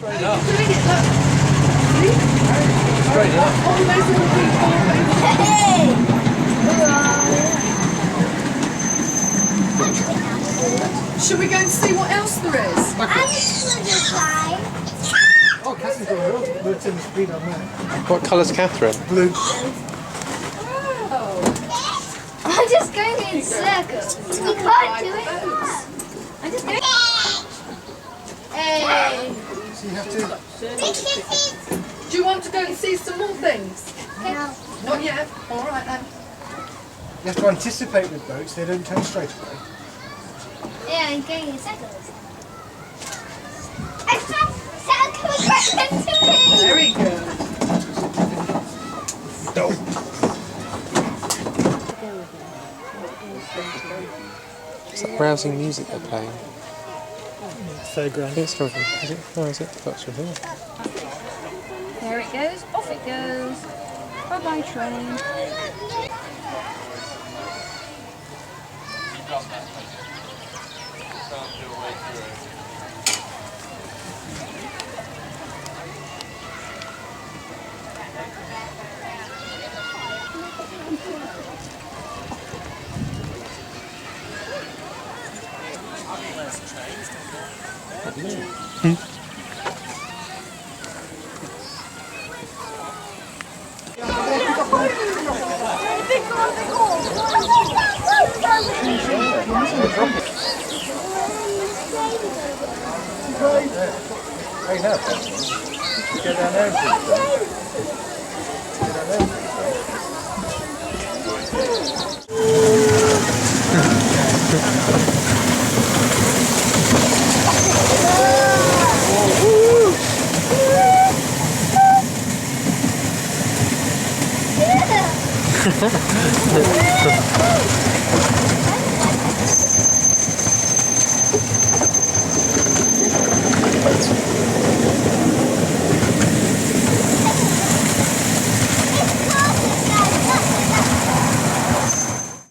Straight up. Straight up. Should we go and see what else there is? Oh, Catherine's got a real turn the speed on there. What colour's Catherine? Blue. Oh. I'm just going in circles. You can't do it. I'm just going. Hey. So you have to... Do you want to go and see some more things? No. Not yet. All right then. You have to anticipate with boats, they don't turn straight away. Yeah, I'm going in circles. I found coming back into me. Very good. Is that rousing music they're playing? I Fairground. think it's coming from... Is it? No, is it? That's from here. There it goes, off it goes. Bye-bye train. Hey, no. Go down there and see the Go down there and see the